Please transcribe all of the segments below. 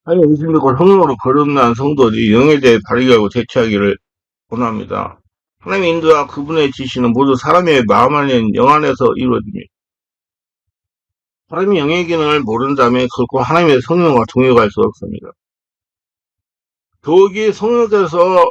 아니, 예수님과 성령으로 거듭난 성도들이 영에 대해 발휘하고 대처하기를 권합니다. 하나님의 인도와 그분의 지시는 모두 사람의 마음 안에 영 안에서 이루어집니다. 사람이 영의 기능을 모른다면 결코 하나님의 성령과 동역할 수 없습니다. 더욱이 성령께서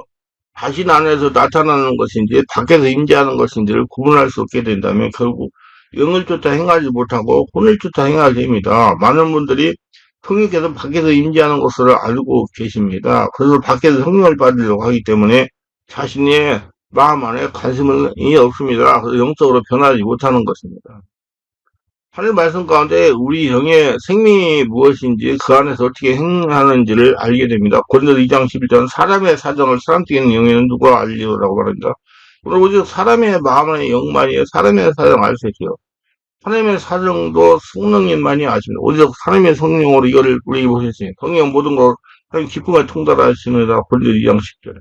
자신 안에서 나타나는 것인지 밖에서 임재하는 것인지를 구분할 수 없게 된다면 결국 영을 쫓아 행하지 못하고 혼을 쫓아 행하게 됩니다. 많은 분들이 성령께서 밖에서 임재하는 것을 알고 계십니다. 그래서 밖에서 성령을 받으려고 하기 때문에 자신의 마음 안에 관심이 없습니다. 그래서 영적으로 변하지 못하는 것입니다. 하늘 말씀 가운데 우리 영의 생명이 무엇인지 그 안에서 어떻게 행하는지를 알게 됩니다. 고린도서 2장 11절 사람의 사정을 사람 중에 있는 영에는 누가 알리오라고 말합니다. 오늘 오직 사람의 마음 안에 영만이 사람의 사정을 알 수 있어요. 하나님의 사정도 성령님만이 아십니다. 오직 하나님의 성령으로 이거를 우리 보셨으니 성령 모든 것 하나님 기쁨을 통달하시느라 고린도서 2장 10절.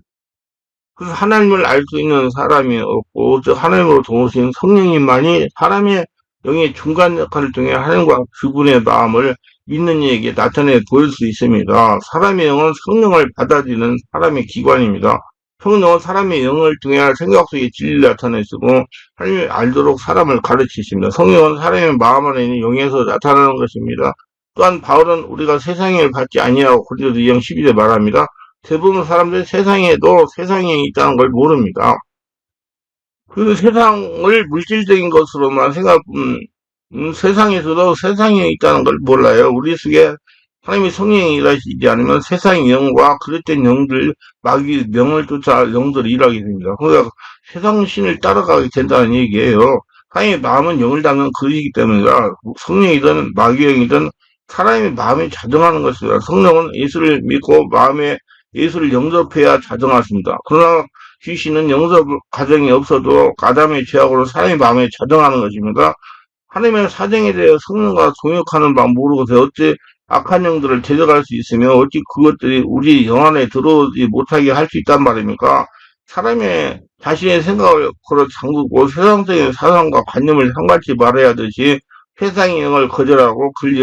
그래서 하나님을 알 수 있는 사람이 없고 즉 하나님으로 도우신 성령님만이 사람의 영의 중간 역할을 통해 하나님과 그분의 마음을 믿는 이에게 나타내 보일 수 있습니다. 사람의 영은 성령을 받아들이는 사람의 기관입니다. 성령은 사람의 영을 통해 생각 속에 진리를 나타내시고 하나님을 알도록 사람을 가르치십니다. 성령은 사람의 마음 안에 있는 영에서 나타나는 것입니다. 또한 바울은 우리가 세상을 받지 아니하고 고린도서 2장 12절 말합니다. 대부분 사람들이 세상에도 세상에 있다는 걸 모릅니다. 그 세상을 물질적인 것으로만 세상에서도 세상에 있다는 걸 몰라요. 우리 속에 하나님의 성령이 일하시지 않으면 세상의 영과 그릇된 영들, 마귀 명을 쫓아 영들이 일하게 됩니다. 그러니까 세상 신을 따라가게 된다는 얘기예요. 하나님의 마음은 영을 담는 그릇이기 때문이다. 성령이든 마귀영이든 사람의 마음이 자정하는 것입니다. 성령은 예수를 믿고 마음에 예수를 영접해야 자정하십니다. 그러나 귀신은 영접 과정이 없어도 아담의 죄악으로 사람의 마음에 자정하는 것입니다. 하나님의 사정에 대해 성령과 동역하는 방 모르고서 어찌 악한 영들을 제적할 수 있으며 어찌 그것들이 우리 영 안에 들어오지 못하게 할 수 있단 말입니까? 사람의 자신의 생각을 걸어 잠그고 세상적인 사상과 관념을 상관치 말아야 하듯이 세상의 영을 거절하고 그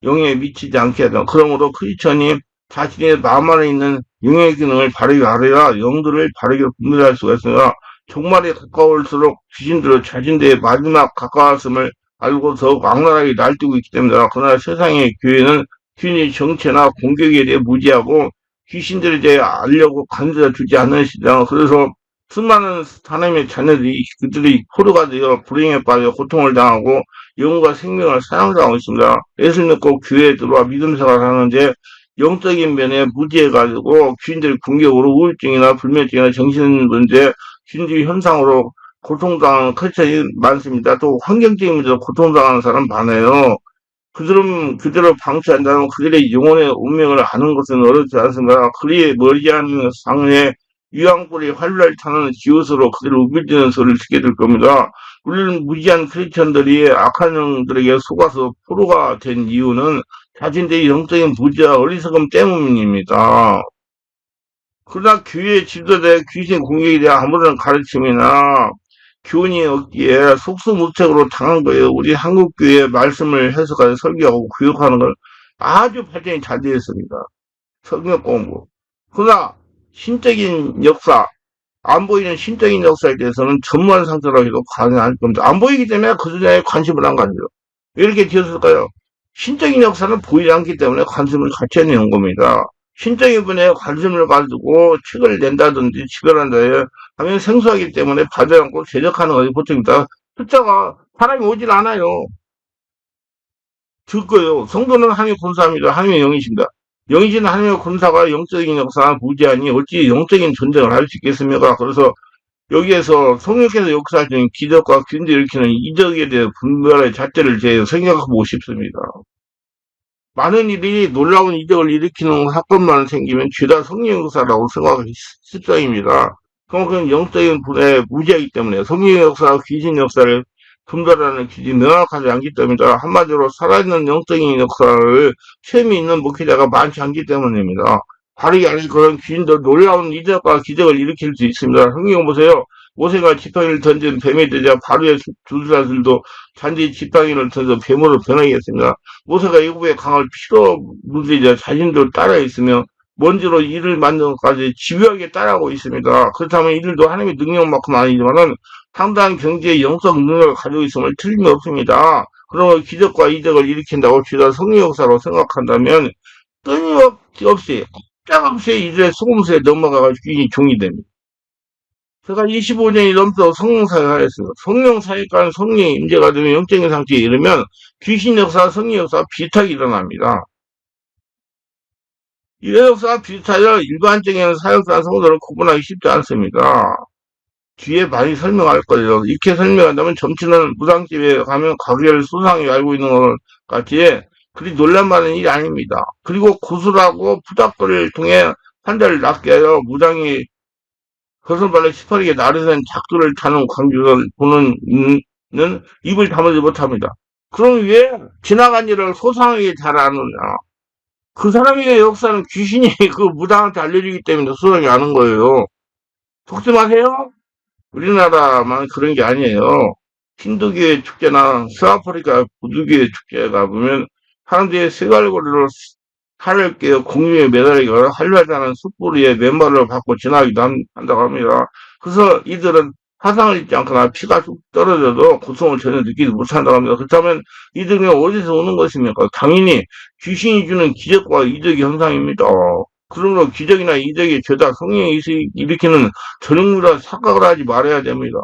영에 미치지 않게 하다. 그러므로 크리스천이 자신의 마음 안에 있는 영의 기능을 바르게 알아야 영들을 바르게 분별할 수가 있습니다. 종말에 가까울수록 귀신들은 자신들의 마지막 가까웠음을 알고 더욱 악랄하게 날뛰고 있기 때문이다. 그러나 세상의 교회는 귀신의 정체나 공격에 대해 무지하고 귀신들에 대해 알려고 간섭해 주지 않으시다. 그래서 수많은 하나님의 자녀들이 그들이 포로가 되어 불행에 빠져 고통을 당하고 영과 생명을 사랑당하고 있습니다. 예수 믿고 교회에 들어와 믿음 생활하는데 영적인 면에 무지해가지고 귀신들의 공격으로 우울증이나 불면증이나 정신문제, 신지 현상으로 고통당하는 크리스천이 많습니다. 또 환경적인 문제로 고통당하는 사람 많아요. 그들은 그대로 방치한다면 그들의 영혼의 운명을 아는 것은 어렵지 않습니다. 그리 머지않은 상에 유황불이 활활 타는 지옷으로 그들을 우빌지는 소리를 듣게 될 겁니다. 우리는 무지한 크리스천들이 악한 영들에게 속아서 포로가 된 이유는 자신들의 영적인 부지와 어리석음 때문입니다. 그러나 교회 지도자의 귀신 공격에 대한 아무런 가르침이나 교훈이 없기에 속수무책으로 당한 거예요. 우리 한국교회 말씀을 해석하여 설교하고 교육하는 걸 아주 발전이 잘 되어 있습니다. 성경 공부. 그러나 신적인 역사, 안 보이는 신적인 역사에 대해서는 전무한 상태로 해도 가능할 겁니다. 안 보이기 때문에 그 분야에 관심을 안 가져요. 왜 이렇게 되었을까요? 신적인 역사는 보이지 않기 때문에 관심을 갖춰야 되는 겁니다. 신적인 분야에 관심을 가지고 책을 낸다든지 지별한다 하면 생소하기 때문에 받지 않고 제적하는 것이 보통입니다. 숫자가 사람이 오질 않아요. 적어요. 성도는 하나님의 군사입니다. 하나님의 영이십니다. 영이신 하나님의 군사가 영적인 역사가 무지하니 어찌 영적인 전쟁을 할 수 있겠습니까? 그래서 여기에서 성령께서 역사하시는 기적과 균질 일으키는 이적에 대해 분별의 잣대를 제 생각하고 싶습니다. 많은 일이 놀라운 이적을 일으키는 사건만 생기면 죄다 성령 역사라고 생각하기 십상입니다. 그만큼 영적인 분에 무지하기 때문에 성령 역사와 귀신 역사를 분별하는 기준이 명확하지 않기 때문이다. 한마디로 살아있는 영적인 역사를 체험이 있는 목회자가 많지 않기 때문입니다. 바르게 알린 그런 귀신들 놀라운 이적과 기적을 일으킬 수 있습니다. 성경 보세요. 모세가 지팡이를 던진 뱀이 되자 바로의 주술사들도 잔디 지팡이를 던져 뱀으로 변하겠습니다. 모세가 애굽의 강을 피로 물리자 자신도 따라 있으며 먼지로 이를 만드는 것까지 집요하게 따라하고 있습니다. 그렇다면 이들도 하나님의 능력만큼 아니지만은 상당한 경제의 영적 능력을 가지고 있음을 틀림없습니다. 그러면 기적과 이적을 일으킨다고 주다 성령 역사로 생각한다면 끊임없이 꼼짝없이 이들의 속임수에 넘어가가지고 이 종이 됩니다. 제가 25년이 넘도록 성령사역을 하였습니다. 성령사역과는 성령의 임재가 되면 영적인 상태에 이르면 귀신 역사, 성령 역사가 비슷하게 일어납니다. 이 역사가 비슷하여 일반적인 사역사 성도를 구분하기 쉽지 않습니다. 뒤에 많이 설명할 거예요. 이렇게 설명한다면 점치는 무당집에 가면 가게를 수상히 알고 있는 것 같이 그리 놀랄만한 일이 아닙니다. 그리고 구슬하고 푸닥거리를 통해 환자를 낫게 하여 무당이 거슬발에 시퍼리게 나르는 작두를 타는 광주를 보는 는 입을 다물지 못합니다. 그럼 왜 지나간 일을 소상하게 잘 아느냐? 그 사람의 역사는 귀신이 그 무당한테 알려주기 때문에 소상하게 아는 거예요. 속지 마세요. 우리나라만 그런 게 아니에요. 힌두교의 축제나 서아프리카 부두교의 축제가 보면 사람들이 쇠갈고리로 칼을 깨어 공중에 매달리거나 한류하지 않은 숯불위에 맨발로 받고 지나기도 한다고 합니다. 그래서 이들은 화상을 입지 않거나 피가 쑥 떨어져도 고통을 전혀 느끼지 못한다고 합니다. 그렇다면 이들이 어디서 오는 것입니까? 당연히 귀신이 주는 기적과 이적의 현상입니다. 그러므로 기적이나 이적이 죄다 성령이 일으키는 전형무라 착각을 하지 말아야 됩니다.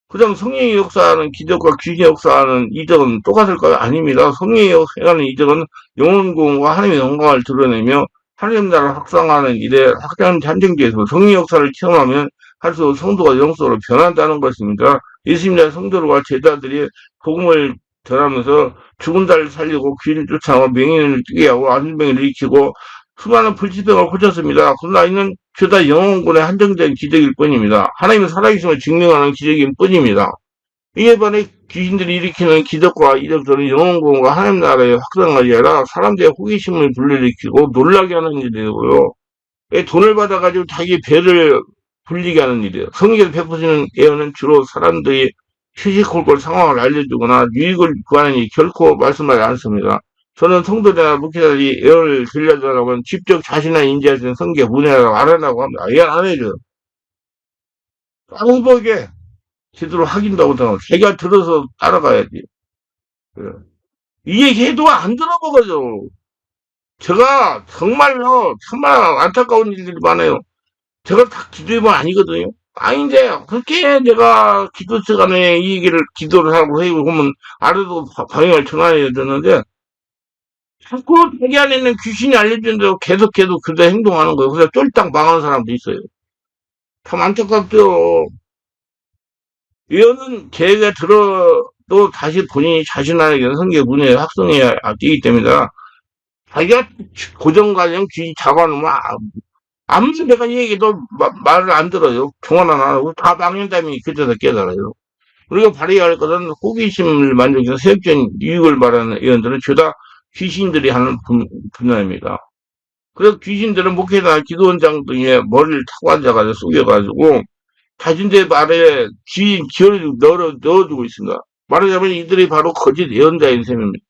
그다음 성령의 역사하는 기적과 귀신의 역사하는 이적은 똑같을까요? 아닙니다. 성령의 역사하는 이적은 영혼 구원과 하나님의 영광을 드러내며 하나님 나라를 확장하는 일에 확장 한정지에서 성령의 역사를 체험하면 할수록 성도가 영적으로 변한다는 것입니다. 예수님의 성도들과 제자들이 복음을 전하면서 죽은 자를 살리고 귀인을 쫓아오고 맹인을 뜨게 하고 안진병을 일으키고 수많은 불치병을 고쳤습니다. 그러나 이는 죄다 영혼군의 한정된 기적일 뿐입니다. 하나님의 살아계심을 증명하는 기적일 뿐입니다. 이에 반해 귀신들이 일으키는 기적과 이적들은 영혼군과 하나님 나라의 확장이 아니라 사람들의 호기심을 불러일으키고 놀라게 하는 일이고요. 돈을 받아가지고 자기 배를 불리게 하는 일이에요. 성경에서 베푸시는 예언은 주로 사람들이 시시콜콜 상황을 알려주거나 유익을 구하는 일 결코 말씀하지 않습니다. 저는 성도들이나 목회자들이 예언을 들려주라고 하면 직접 자신을 인지하시는 성경 문해라고 알아라고 합니다. 예언 안 해줘요. 쌍보게 제대로 확인도 하고 자기가 들어서 따라가야지. 이 얘기 해도 안 들어보거죠. 제가 정말로 정말 안타까운 일들이 많아요. 제가 다 기도해본 아니거든요. 아닌데 그렇게 내가 기도 시간에 이 얘기를 기도를 하고 회의를 하면 아래도 방향을 전환해야 되는데 자꾸 자기 안에 있는 귀신이 알려준 대로 계속 그대로 행동하는 거예요. 그래서 쫄딱 망하는 사람도 있어요. 참 안타깝죠. 예언은 걔가 들어도 다시 본인이 자신 안에 성경 문에 확성해야 되기 때문에 자기가 고정관념 귀신 잡아놓으면 아무리 내가 얘기도 말을 안 들어요. 종안 안 하고 다 망연담이 그때서 깨달아요. 우리가 발휘해야 할 것은 호기심을 만족해서 세역적인 유익을 말하는 예언들은 죄다 귀신들이 하는 분야입니다. 그래서 귀신들은 목회나 기도원장 등에 머리를 타고 앉아가지고 숙여가지고 자신들 말에 기어를 넣어주고 있습니다. 말하자면 이들이 바로 거짓 예언자인 셈입니다.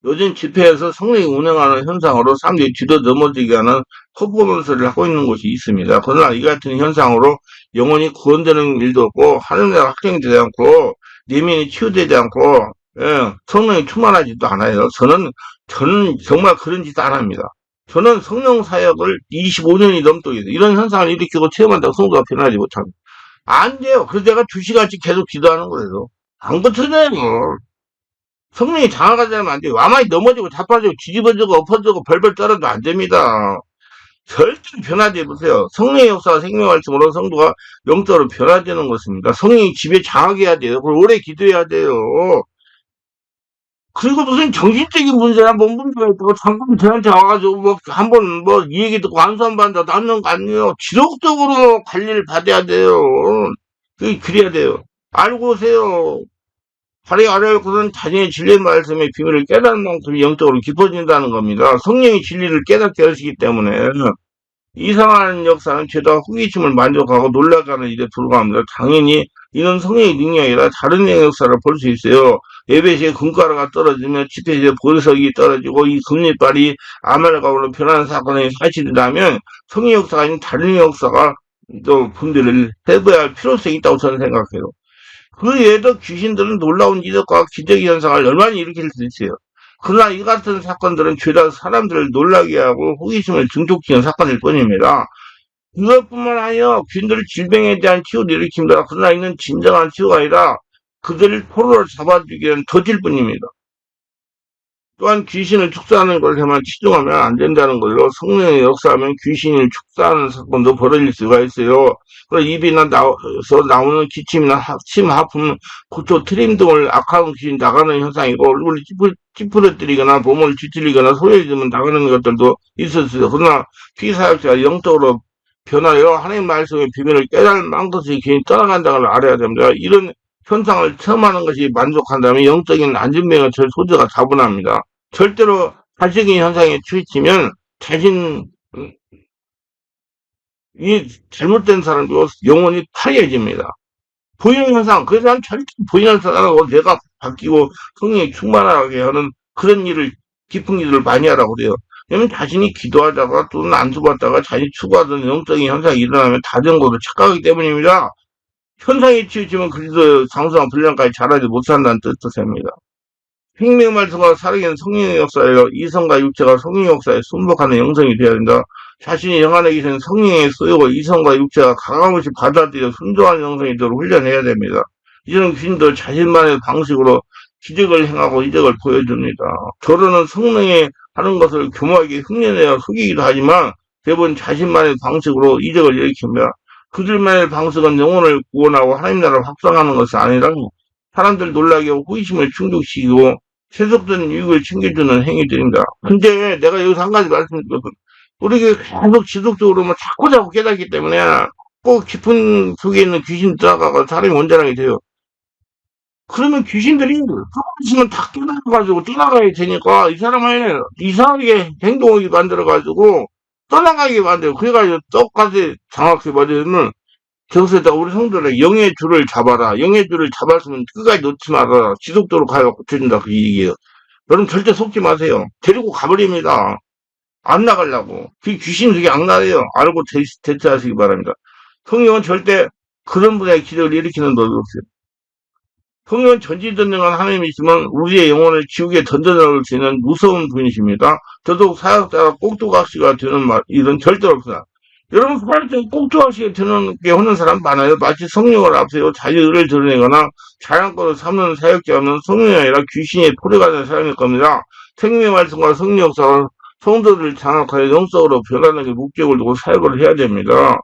요즘 집회에서 성령이 운행하는 현상으로 사람들이 뒤로 넘어지게 하는 퍼포먼스를 하고 있는 곳이 있습니다. 그러나 이 같은 현상으로 영혼이 구원되는 일도 없고 하늘나라 확정되지 않고 내면이 치유되지 않고 성령이 충만하지도 않아요. 저는 정말 그런 짓 안 합니다. 저는 성령 사역을 25년이 넘도록 해서 이런 현상을 일으키고 체험한다고 성도가 변하지 못합니다. 안 돼요. 그래서 제가 2시간씩 계속 기도하는 거예요. 안 고쳐져요. 성령이 장악하지 않으면 안 돼요. 와만이 넘어지고 자빠지고 뒤집어지고 엎어지고 벌벌 떨어도 안 됩니다. 절대 변하지 보세요. 성령의 역사가 생명 말씀으로 성도가 영적으로 변화되는 것입니다. 성령이 집에 장악해야 돼요. 그걸 오래 기도해야 돼요. 그리고 무슨 정신적인 문제나 몸 문제가 있다고 잠깐 저한테 와가지고 뭐 한번 뭐 이 얘기 듣고 안수 안 받는다 남는 거 아니에요. 지속적으로 관리를 받아야 돼요. 그래야 돼요. 알고 오세요. 발이 알아야 것은 자신의 진리의 말씀의 비밀을 깨달은 만큼 영적으로 깊어진다는 겁니다. 성령이 진리를 깨닫게 하시기 때문에 이상한 역사는 죄다 호기심을 만족하고 놀라가는 일에 불과합니다. 당연히 이는 성령의 능력이 아니라 다른 역사를 볼 수 있어요. 예배시에 금가루가 떨어지면 집회시에 보석이 떨어지고 이 금리빨이 아말감으로 변하는 사건이 사실이라면 성령 역사가 아닌 다른 역사가 또 분들을 해봐야 할 필요성이 있다고 저는 생각해요. 그 외에도 귀신들은 놀라운 이적과 기적 현상을 얼마나 일으킬 수 있어요. 그러나 이 같은 사건들은 죄다 사람들을 놀라게 하고 호기심을 증폭시키는 사건일 뿐입니다. 그것뿐만 아니라 귀신들의 질병에 대한 치유를 일으킵니다. 그러나 이는 진정한 치유가 아니라 그들을 포로로 잡아주기 위한 덫일 뿐입니다. 또한 귀신을 축사하는 것에만 치중하면 안 된다는 걸로 성령의 역사하면 귀신을 축사하는 사건도 벌어질 수가 있어요. 입이나 나서 나오는 기침이나 침, 하품, 구토, 트림 등을 악한 귀신 나가는 현상이고 얼굴을 찌푸러뜨리거나 몸을 쥐틀리거나 소리를 지르면 나가는 것들도 있었어요. 그러나 피사역자가 영적으로 변하여 하나님 말씀의 비밀을 깨달을 만큼씩 귀신이 떠나간다는 걸 알아야 됩니다. 이런 현상을 처음 하는 것이 만족한다면 영적인 안전병은 절 소재가 다분합니다. 절대로 가식인 현상에 치우치면 자신이 잘못된 사람이고 영혼이 파괴해집니다. 보이는 현상, 그 사람 절대 보이는 현상하고 내가 바뀌고 성령이 충만하게 하는 그런 일을, 깊은 일을 많이 하라고 그래요. 왜냐면 자신이 기도하다가 또는 안수받다가 자신이 추구하던 영적인 현상이 일어나면 다정고도 착각하기 때문입니다. 현상이 치우치면 그리스도 장수와 분량까지 잘하지 못한다는 뜻도 됩니다. 생명 말씀과 살아있는 성령의 역사예요. 이성과 육체가 성령의 역사에 순복하는 영성이 되어야 된다. 자신이 영 안에 계신 성령의 소유고 이성과 육체가 가감없이 받아들여 순종하는 영성이 되도록 훈련해야 됩니다. 이런 귀신도 자신만의 방식으로 기적을 행하고 이적을 보여줍니다. 저로는 성령의 하는 것을 교묘하게 흉내내어 속이기도 하지만 대부분 자신만의 방식으로 이적을 일으킵니다. 그들만의 방식은 영혼을 구원하고 하나님 나라를 확장하는 것이 아니라 사람들 놀라게 하고 호기심을 충족시키고 세속적인 유익을 챙겨주는 행위들입니다. 근데 내가 여기서 한 가지 말씀드리면 우리가 계속 지속적으로 자꾸 깨닫기 때문에 꼭 깊은 속에 있는 귀신 들어가고 사람이 원자랑이 돼요. 그러면 귀신들이 조금씩은 다 깨달아가지고 떠나가야 되니까 이 사람을 이상하게 행동하게 만들어가지고 떠나가게 만들어. 그래가지고 똑같이 장학세 맞으면 저기서다가 우리 성도를 영의 줄을 잡아라. 영의 줄을 잡았으면 끝까지 놓지 말아라. 지속적으로 가요. 고쳐준다. 그 얘기예요. 여러분 절대 속지 마세요. 데리고 가버립니다. 안 나가려고. 그 귀신 그게 악랄해요. 알고 대처하시기 바랍니다. 성령은 절대 그런 분의 기적을 일으키는 법이 없어요. 성령은 전지전능한 하나님이시면 우리의 영혼을 지옥에 던져넣을 수 있는 무서운 분이십니다. 더더욱 사역자가 꼭두각시가 되는 일은 절대로 없습니다. 여러분 사역자가 꼭두각시가 되는 게 하는 사람 많아요. 마치 성령을 앞세워 자기의를 드러내거나 자랑거로 삼는 사역자는 성령이 아니라 귀신의 포로가 된 사람일 겁니다. 생명의 말씀과 성령 역사가 성도들을 장악하여 영적으로 변하는 게 목적을 두고 사역을 해야 됩니다.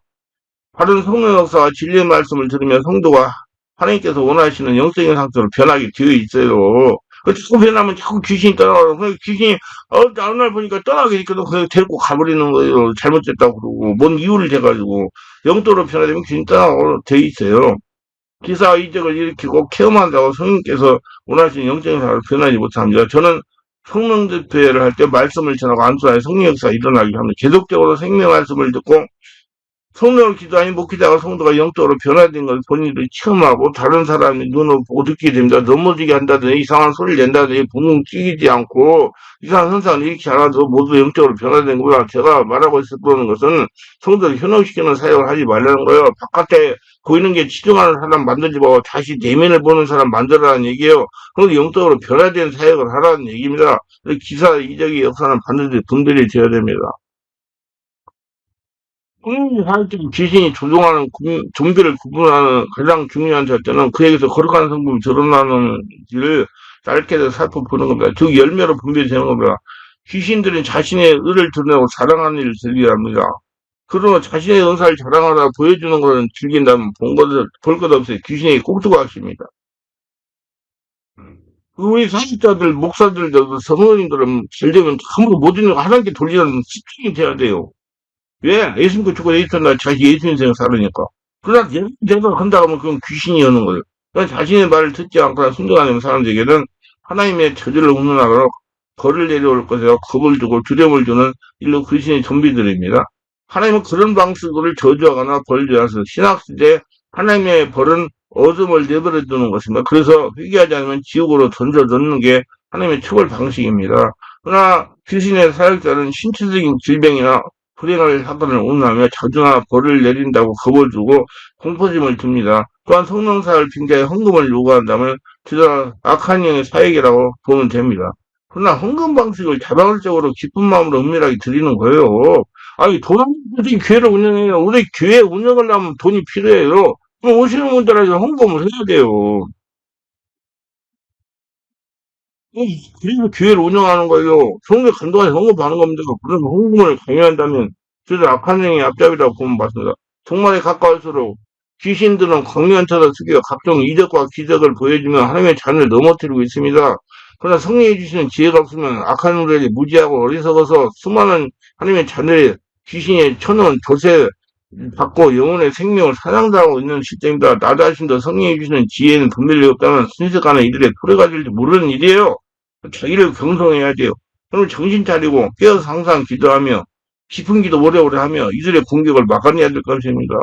바른 성령 역사와 진리의 말씀을 들으면 성도가 하나님께서 원하시는 영적인 상태로 변하게 되어 있어요. 자꾸 변하면 자꾸 귀신이 떠나가고, 귀신이, 어느 날 보니까 떠나게 되니까 그냥 데리고 가버리는 거예요. 잘못됐다고 그러고, 뭔 이유를 대가지고, 영적으로 변화되면 귀신이 떠나가고 돼 있어요. 기사와 이적을 일으키고 체험한다고 성령께서 원하시는 영적인 상태로 변하지 못합니다. 저는 성령 집회를 할 때 말씀을 전하고 안수하여 성령 역사가 일어나게 합니다. 계속적으로 생명 말씀을 듣고 성령을 기도하니 못 기도하고 성도가 영적으로 변화된 것을 본인들이 체험하고 다른 사람이 눈으로 보고 듣게 됩니다. 넘어지게 한다든지 이상한 소리를 낸다든지 붕붕 뛰지 않고 이상한 현상을 일으키지 않아도 모두 영적으로 변화된 거야. 제가 말하고 있을 거는 것은 성도를 현혹시키는 사역을 하지 말라는 거예요. 바깥에 보이는 게 치중하는 사람 만들지 말고 다시 내면을 보는 사람 만들어라는 얘기예요. 그런데 영적으로 변화된 사역을 하라는 얘기입니다. 기사 이적의 역사는 반드시 분별이 되어야 됩니다. 할 때 귀신이 조종하는 좀비를 구분하는 가장 중요한 절대는 그에게서 거룩한 성품이 드러나는지를 짧게 살펴보는 겁니다. 즉 열매로 분별되는 겁니다. 귀신들은 자신의 의를 드러내고 자랑하는 일을 즐기합니다. 그러나 자신의 은사를 자랑하다 보여주는 것은 즐긴다면 볼 것 없어요. 귀신의 꼭두각시입니다. 우리 사직자들, 목사들도 성도님들은 잘 되면 전부 모든 일 하나님께 돌리는 집중이 돼야 돼요. 왜? 예수 믿고 죽고 예수님 날 자기 예수 인생 살으니까. 그러나 내가 한다 하면 그건 귀신이 여는 거예요. 그러니까 자신의 말을 듣지 않거나 순종하는 사람들에게는 하나님의 저주를 운운하고 벌을 내려올 것이라 겁을 주고 두려움을 주는 일로 귀신의 좀비들입니다. 하나님은 그런 방식으로 저주하거나 벌죄하셔서 신학시대 하나님의 벌은 어둠을 내버려 두는 것입니다. 그래서 회개하지 않으면 지옥으로 던져 넣는 게 하나님의 처벌 방식입니다. 그러나 귀신의 사역자는 신체적인 질병이나 불행할 사건을 온하며 자주나 벌을 내린다고 겁을 주고 공포심을 줍니다. 또한 성령사를 빙자해 헌금을 요구한다면 그저 악한 영의 사역이라고 보면 됩니다. 그러나 헌금 방식을 자발적으로 기쁜 마음으로 은밀하게 드리는 거예요. 아니, 돈 없이 교회를 운영해요. 우리 교회 운영하려면 돈이 필요해요. 그럼 오시는 분들한테 헌금을 해야 돼요. 그래서 교회를 운영하는 거예요. 성교 간동안에 헌금하는 겁니다. 그런 헌금을 강요한다면 저들 악한 영의 앞잡이라고 보면 맞습니다. 종말에 가까울수록 귀신들은 광명천하 숙여 각종 이적과 기적을 보여주며 하나님의 잔을 넘어뜨리고 있습니다. 그러나 성령이 주시는 지혜가 없으면 악한 우리들이 무지하고 어리석어서 수많은 하나님의 자녀의 귀신의 천원 조세 받고 영혼의 생명을 사냥당하고 있는 시점입니다. 나 자신도 성령이 주시는 지혜는 분별이 없다면 순식간에 이들의 토래가 될지 모르는 일이에요. 자기를 경성해야 돼요. 오늘 정신 차리고 깨어서 항상 기도하며 깊은 기도 오래오래 하며 이들의 공격을 막아내야 될 것입니다.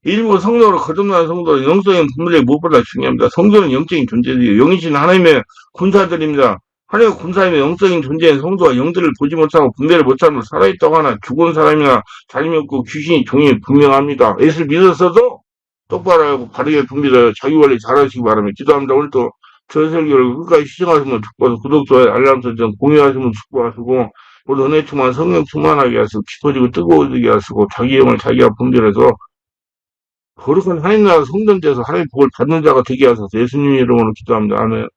일부 성도로 거듭난 성도는 영적인 분별이 무엇보다 중요합니다. 성도는 영적인 존재들이에요. 영이신 하나님의 군사들입니다. 하나님의 군사이며 영적인 존재인 성도가 영들을 보지 못하고 분별을 못하며 살아있다고 하나 죽은 사람이나 자림이 없고 귀신이 종이 분명합니다. 예수를 믿었어도 똑바로 하고 바르게 분별하여 자기 관리 잘하시기 바랍니다. 기도합니다. 오늘도 저 설교를 끝까지 시청하시면 축복하시고 구독, 좋아요, 알람 설정, 공유하시면 축복하시고 모두 은혜 충만 성령 충만하게 하시고 깊어지고 뜨거워지게 하시고 자기 영을 자기가 분별해서 거룩한 하나님 나라 성전에서 하나님 복을 받는 자가 되게 하소서. 예수님 이름으로 기도합니다. 아멘.